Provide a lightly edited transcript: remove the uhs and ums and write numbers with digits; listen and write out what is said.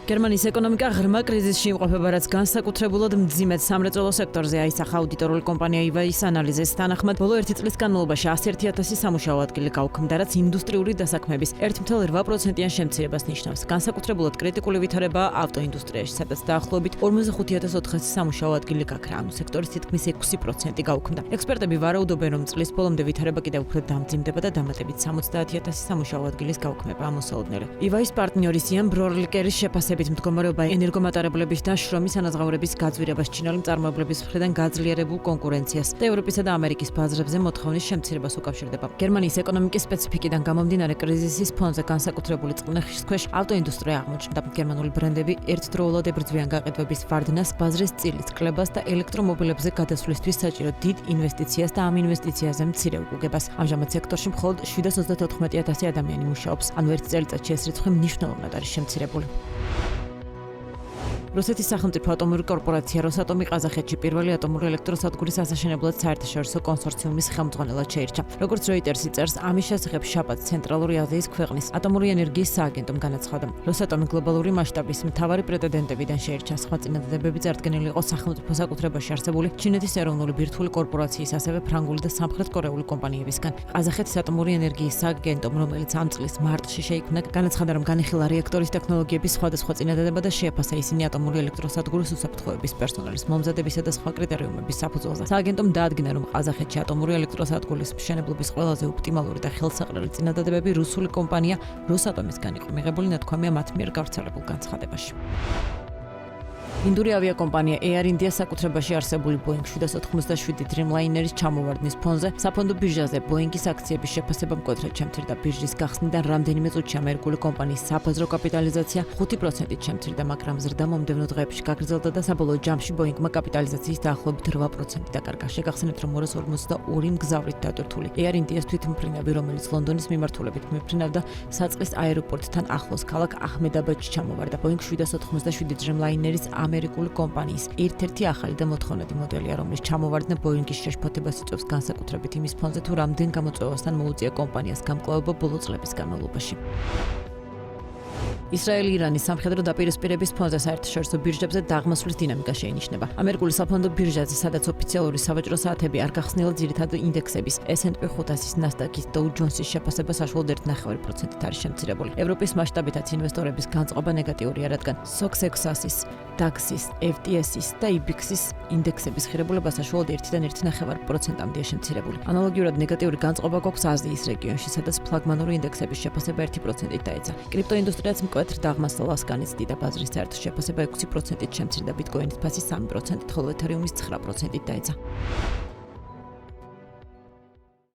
გერმანიის ეკონომიკა ღრმა კრიზისში იმყოფება, რაც განსაკუთრებულად მძიმედ სამრეწველო სექტორზე აისახა აუდიტორული კომპანია EY-ის ანალიზის თანახმად, ბოლო 1 წლის განმავლობაში 101,000 სამუშაო ადგილი გაუქმდა, რაც ინდუსტრიული დასაქმების 1.8%-იან შემცირებას ნიშნავს. განსაკუთრებულად კრიტიკული ვითარებაა ავტოინდუსტრიაში, სადაც დაახლოებით 45,400 სამუშაო ადგილი გაქრა, ანუ სექტორის თითქმის 6% გაუქმდა. ექსპერტები ვარაუდობენ, რომ წლის ბოლომდე ვითარება კიდევ უფრო დამძიმდება და დამატებით 70,000 სამუშაო ადგილის გაუქმება ამოსაოდნელი. EY-ის პარტნიორის იან ბრორლიკერის შეფასებით მდგომარეობა ენერგომატარებლების და შრომის ანაზღაურების გაძვირებას, ჩინელი მწარმოებლების მხრიდან გაძლიერებულ კონკურენციას და ევროპისა და ამერიკის ბაზრებზე მოთხოვნის შემცირებას უკავშირდება. გერმანიის ეკონომიკის სპეციფიკიდან გამომდინარე კრიზისის ფონზე განსაკუთრებული წყნეხის ქვეშ ავტოინდუსტრია აღმოჩნდა. გერმანული ბრენდები ერთდროულად ებრძვიან გაყიდვების ვარდნას, ბაზრის წილის კლებას და ელექტრომობილებზე გადასვლისთვის საჭირო დიდ ინვესტიციას და ამ ინვესტიციაზე მცირე უკუგებას. ამჟამად სექტორში მხოლოდ 734,000 ადამიანი მუშაობს, ანუ ერთ წელიწადში ეს რიცხვი მნიშვნელოვნად არის შემცირებული. რუსეთის სახელმწიფო ატომური კორპორაცია როსატომი ყაზახეთში პირველი ატომური ელექტროსადგურის ასაშენებლად საერთაშორისო კონსორციუმის ხელმძღვანელად შეირჩა. როგორც როიტერსი წერს, ამის შესახებ შაბათს ცენტრალური აზიის ქვეყნის ატომური ენერგიის სააგენტომ განაცხადა. როსატომი გლობალური მასშტაბის მთავარი პრეტენდენტებიდან შეირჩა. სხვა წინადადებები წარდგენილი იყო სახელმწიფო საკუთრებაში არსებული ჩინეთის ეროვნული ბირთვული კორპორაციის, ასევე ფრანგული და სამხრეთკორეული კომპანიებისგან. ყაზახეთის ატომური ენერგიის სააგენტომ, რომელიც ამ წლის მარტში შეიქმნა, განაცხადა, რომ განიხილა რეაქტორის ტექნოლოგიების სხვადასხვა წინადადება და შეაფასა ისინი ატომური ელექტროსადგურის უსაფრთხოების პერსონალის მომზადებისა და სხვა კრიტერიუმების საფუძველზე. სააგენტომ დაადგინა, რომ ყაზახეთში ატომური ელექტროსადგურის მშენებლობის ყველაზე ოპტიმალური და ხელსაყრელი წინადადებები რუსული კომპანია როსატომისგან იყო მიღებული, ნათქვამია მათ მიერ გავრცელებულ განცხადებაში. ინდური ავიაკომპანია Air India საკუთრებაში არსებული Boeing 787 Dreamlineris ჩამოვარდნის ფონზე საფონდო ბირჟაზე Boeing-ის აქციების შეფასება მკვეთრად შემცირდა. ბირჟის გახსნიდან რამდენიმე წუთში ამერიკული კომპანიის საბაზრო კაპიტალიზაცია 5%-ით შემცირდა, მაგრამ ზრდა მომდევნო დღეებში გაგრძელდა და საბოლოო ჯამში Boeing-მა კაპიტალიზაციის დაახლოებით 8% დაკარგა. შეგახსენებთ, რომ 242 მგზავრით დატვირთული Air India-ს თვითმფრინავი, რომელიც ლონდონის მიმართულებით მეფრინავდა საწყის აეროპორტთან ახლოს ქალაქ აჰმედაბადში ჩამოვარდა. Boeing 787 Dreamlineris ამერიკული კომპანიის ერთ-ერთი ახალი და მოთხოვნადი მოდელია, რომლის ჩამოვარდნა Boeing-ის შეშფოთებას იწვევს, განსაკუთრებით იმის ფონზე, თუ რამდენ გამოწვევასთან მოუწია კომპანიას გამკლავება ბოლო წლების განმავლობაში. ისრაელი-ირანის სამხედრო დაპირისპირების ფონზე საერთაშორისო ბირჟებზე დაღმასვლის დინამიკა შეინიშნება. ამერიკული საფონდო ბირჟაზე, სადაც ოფიციალური სავაჭრო საათები არ გახსნილა, ძირითადად ინდექსების S&P 500-ის, NASDAQ-ის, Dow Jones-ის შეფასება საშუალოდ 1.5%-ით არის შემცირებული. ევროპის მასშტაბითაც ინვესტორების განწყობა ნეგატიურია, რადგან SOX 600-ის, DAX-ის, FTSE-ის და IBEX-ის ინდექსების ღირებულება საშუალოდ 1-დან 1.5%-მდეა შემცირებული. ანალოგიურად ნეგატიური განწყობა გვაქვს აზიის რეგიონში, სადაც ფლაგმანური ინდექსების შეფასება 1%-ით დაეცა. კრიპტოინდუსტრიაც მკვეთრ დაღმასლას განიცდიდა. ბაზრის საერთო შეფასება 6%-ით შემცირდა, ბიტკოინის ფასი 3%-ით, ხოლო ეთერიუმის 9%-ით დაეცა.